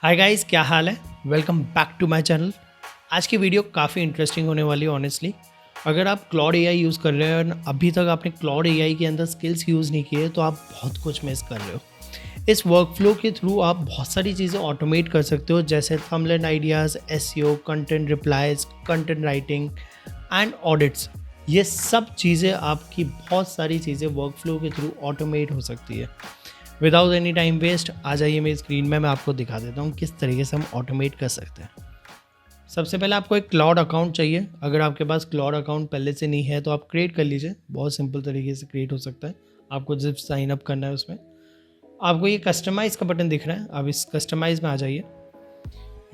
Hi guys, क्या हाल है। Welcome back to my channel. आज की वीडियो काफ़ी इंटरेस्टिंग होने वाली है ऑनेस्टली। अगर आप क्लाउड एआई यूज़ कर रहे हो और अभी तक आपने क्लाउड एआई के अंदर स्किल्स यूज़ नहीं किए तो आप बहुत कुछ मिस कर रहे हो। इस वर्कफ्लो के थ्रू आप बहुत सारी चीज़ें ऑटोमेट कर सकते हो, जैसे thumbnail ideas, SEO, content replies, content writing and audits. ये सब चीज़ें आपकी बहुत सारी चीज़ें वर्कफ्लो के थ्रू ऑटोमेट हो सकती है। विदाउट एनी टाइम वेस्ट आ जाइए मेरी स्क्रीन में, मैं आपको दिखा देता हूँ किस तरीके से हम ऑटोमेट कर सकते हैं। सबसे पहले आपको एक क्लाउड अकाउंट चाहिए। अगर आपके पास क्लाउड अकाउंट पहले से नहीं है तो आप क्रिएट कर लीजिए, बहुत सिंपल तरीके से क्रिएट हो सकता है। आपको सिर्फ साइन अप करना है। उसमें आपको ये कस्टमाइज़ का बटन दिख रहा है, आप इस कस्टमाइज़ में आ जाइए।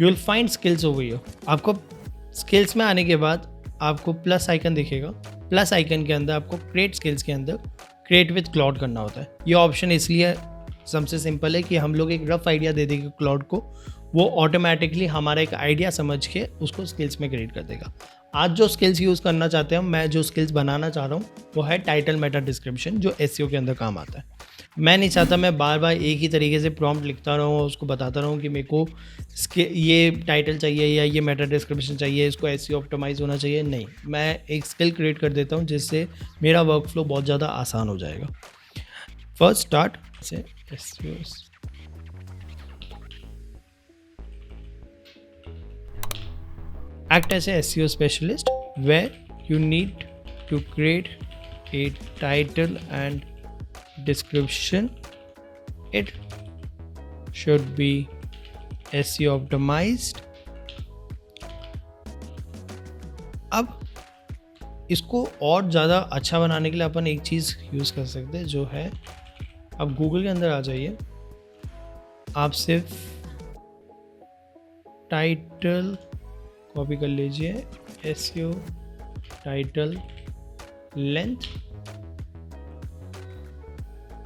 You will find skills over here. आपको स्किल्स में आने के बाद आपको प्लस आइकन दिखेगा। प्लस आइकन के अंदर आपको क्रिएट स्किल्स के अंदर क्रिएट विथ क्लाउड करना होता है। ये ऑप्शन इसलिए सबसे सिंपल है कि हम लोग एक रफ आइडिया दे देंगे क्लाउड को, वो ऑटोमेटिकली हमारा एक आइडिया समझ के उसको स्किल्स में क्रिएट कर देगा। आज जो स्किल्स यूज़ करना चाहते हैं, मैं जो स्किल्स बनाना चाह रहा हूँ वो है टाइटल मेटा डिस्क्रिप्शन, जो एसईओ के अंदर काम आता है। मैं नहीं चाहता मैं बार बार एक ही तरीके से प्रॉम्प्ट लिखता रहूँ और उसको बताता रहूँ कि मेरे को ये टाइटल चाहिए या ये मेटा डिस्क्रिप्शन चाहिए, इसको एसईओ ऑप्टिमाइज होना चाहिए। नहीं, मैं एक स्किल क्रिएट कर देता हूँ जिससे मेरा वर्क फ्लो बहुत ज़्यादा आसान हो जाएगा। फर्स्ट स्टार्ट से SEO act as a SEO specialist, where you need to create a title and description. It should be SEO optimized. अब इसको और ज़्यादा अच्छा बनाने के लिए अपन एक चीज़ यूज़ कर सकते हैं, जो है आप गूगल के अंदर आ जाइए। आप सिर्फ टाइटल कॉपी कर लीजिए, एसईओ टाइटल लेंथ।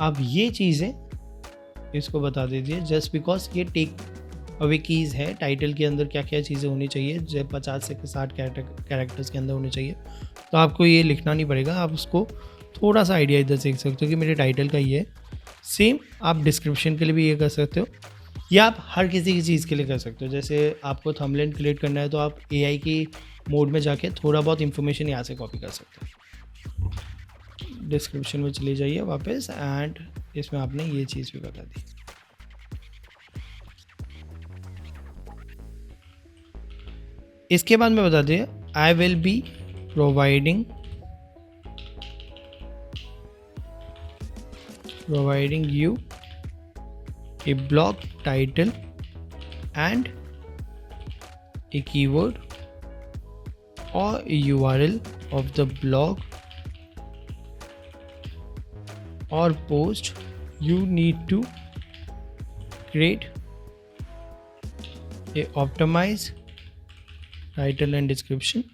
आप ये चीज़ें इसको बता दीजिए, जस्ट बिकॉज ये टेक अवे कीज़ है। टाइटल के अंदर क्या क्या चीज़ें होनी चाहिए, जो 50 से 60 कैरेक्टर्स के अंदर होनी चाहिए। तो आपको ये लिखना नहीं पड़ेगा, आप उसको थोड़ा सा आइडिया इधर सीख सकते हो कि मेरे टाइटल का ये है। सेम आप डिस्क्रिप्शन के लिए भी ये कर सकते हो, या आप हर किसी की चीज़ के लिए कर सकते हो। जैसे आपको थंबनेल क्रिएट करना है तो आप एआई की मोड में जाके थोड़ा बहुत इंफॉर्मेशन यहाँ से कॉपी कर सकते हो। डिस्क्रिप्शन में चले जाइए वापस, एंड इसमें आपने ये चीज़ भी बता दी। इसके बाद में बता दिए, I will be providing you a blog title and a keyword or a URL of the blog or post. You need to create a optimized title and description.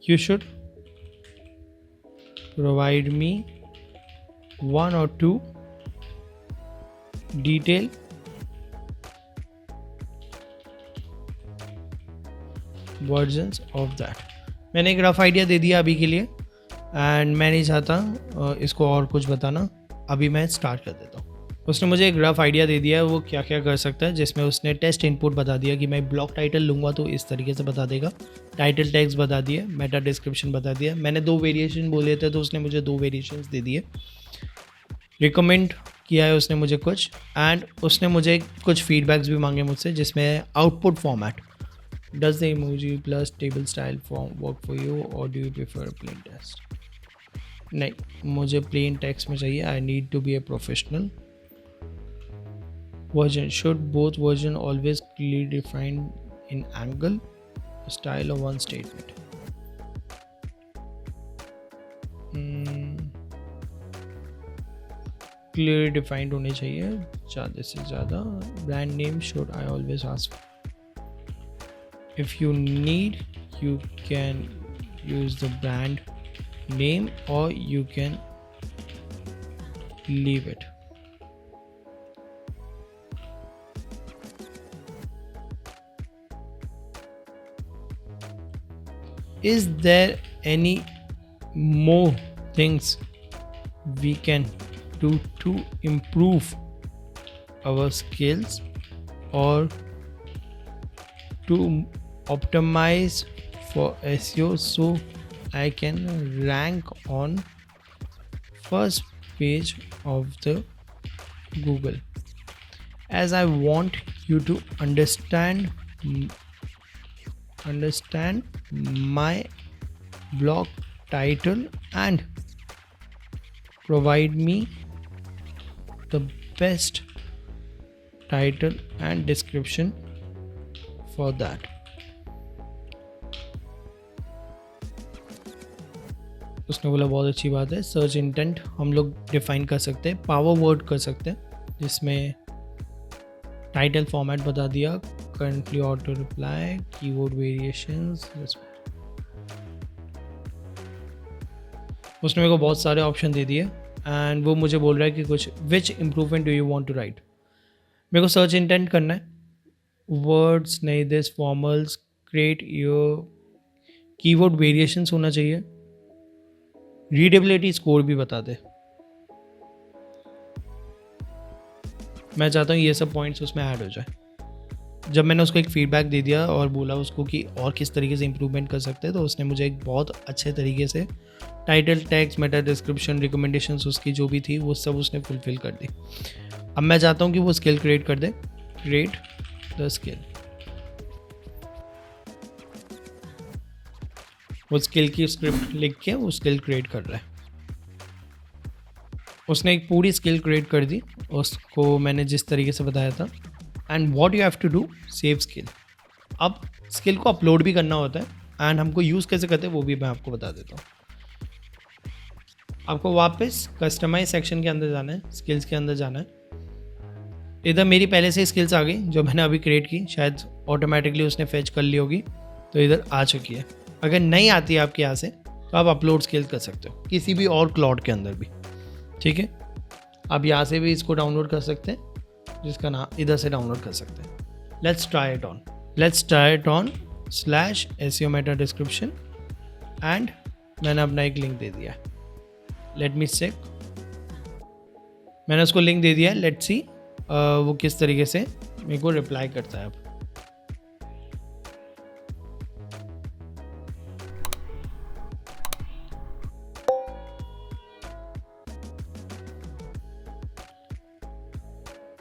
You should provide me 1 or 2 detail versions of that. मैंने एक rough idea दे दिया अभी के लिए, and मैं नहीं चाहता इसको और कुछ बताना। अभी मैं स्टार्ट कर देता हूँ। उसने मुझे एक रफ आइडिया दे दिया है वो क्या क्या कर सकता है, जिसमें उसने टेस्ट इनपुट बता दिया कि मैं ब्लॉग टाइटल लूँगा तो इस तरीके से बता देगा। टाइटल टैग्स बता दिए, मेटा डिस्क्रिप्शन बता दिया। मैंने 2 वेरिएशन बोले थे तो उसने मुझे 2 वेरिएशंस दे दिए। रिकमेंड किया है उसने मुझे कुछ, एंड उसने मुझे कुछ फीडबैक्स भी मांगे मुझसे, जिसमें output format, does the emoji plus table style form work for you और do you prefer plain text. नहीं, मुझे प्लेन टेक्स्ट में चाहिए। I need to be a professional. Version, should both version always clearly defined in angle, style or one statement? Clearly defined होने चाहिए ज़्यादा से ज़्यादा। Brand name should I always ask? If you need, you can use the brand name or you can leave it. Is there any more things we can to improve our skills or to optimize for SEO so I can rank on first page of the Google. As I want you to understand my blog title and provide me the best title and description for that. उसने बोला बहुत अच्छी बात है। Search intent हम लोग define कर सकते हैं, पावर वर्ड कर सकते हैं, जिसमें टाइटल फॉर्मेट बता दिया, currently auto reply, keyword variations. उसने मेरे को बहुत सारे ऑप्शन दे दिए एंड वो मुझे बोल रहा है कि कुछ which improvement do you want to write. मेरे को सर्च इंटेंट करना है, वर्ड्स नहीं, this formals, create your keyword variations होना चाहिए, रीडेबिलिटी स्कोर भी बता दे। मैं चाहता हूँ ये सब पॉइंट्स उसमें ऐड हो जाए। जब मैंने उसको एक फीडबैक दे दिया और बोला उसको कि और किस तरीके से इम्प्रूवमेंट कर सकते हैं, तो उसने मुझे एक बहुत अच्छे तरीके से title, text, Meta description, recommendations उसकी जो भी थी वो सब उसने फुलफिल कर दी। अब मैं चाहता हूँ कि वो स्किल क्रिएट कर दे, क्रिएट द स्किल। वो स्किल की स्क्रिप्ट लिख के वो स्किल क्रिएट कर रहा है। उसने एक पूरी स्किल क्रिएट कर दी, उसको मैंने जिस तरीके से बताया था। And what you have to do, save skill. अब स्किल को अपलोड भी करना होता है एंड हमको यूज़ कैसे करते हैं वो भी मैं आपको बता देता हूँ। आपको वापस कस्टमाइज सेक्शन के अंदर जाना है, स्किल्स के अंदर जाना है। इधर मेरी पहले से स्किल्स आ गई जो मैंने अभी क्रिएट की, शायद ऑटोमेटिकली उसने फेच कर ली होगी, तो इधर आ चुकी है। अगर नहीं आती है आपके यहाँ से तो आप अपलोड स्किल कर सकते हो किसी भी और क्लाउड के अंदर भी, ठीक है। आप यहाँ से भी इसको डाउनलोड कर सकते हैं, जिसका नाम इधर से डाउनलोड कर सकते हैं। Let's try it on /SEO Meta description and मैंने अपना एक लिंक दे दिया है। लेट मी चेक, मैंने उसको लिंक दे दिया है। लेट्स सी वो किस तरीके से मेरे को रिप्लाई करता है। अब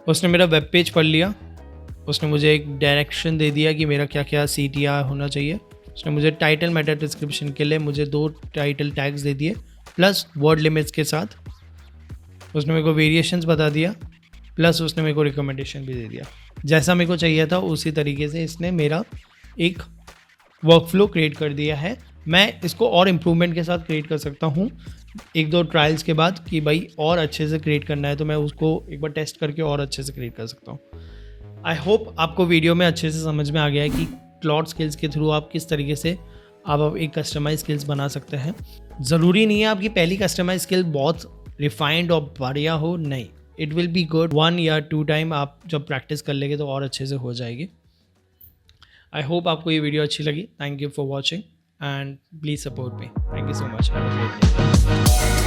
उसने मेरा वेब पेज पढ़ लिया, उसने मुझे एक डायरेक्शन दे दिया कि मेरा क्या क्या CTR होना चाहिए। उसने मुझे टाइटल, मेटा डिस्क्रिप्शन के लिए मुझे 2 टाइटल टैग्स दे दिए प्लस वर्ड लिमिट्स के साथ। उसने मेरे को वेरिएशंस बता दिया, प्लस उसने मेरे को रिकमेंडेशन भी दे दिया। जैसा मेरे को चाहिए था उसी तरीके से इसने मेरा एक वर्कफ्लो क्रिएट कर दिया है। मैं इसको और इम्प्रूवमेंट के साथ क्रिएट कर सकता हूँ 1-2 ट्रायल्स के बाद, कि भाई और अच्छे से क्रिएट करना है तो मैं उसको एक बार टेस्ट करके और अच्छे से क्रिएट कर सकता हूँ। आई होप आपको वीडियो में अच्छे से समझ में आ गया है कि क्लाउड स्किल्स के थ्रू आप किस तरीके से आप एक कस्टमाइज स्किल्स बना सकते हैं। ज़रूरी नहीं है आपकी पहली कस्टमाइज स्किल बहुत रिफाइंड और बढ़िया हो, नहीं, इट विल बी गुड 1 या 2 टाइम। आप जब प्रैक्टिस कर लेंगे तो और अच्छे से हो जाएगी। आई होप आपको ये वीडियो अच्छी लगी। Thank you for watching and please support me. Thank you so much. Have a great day.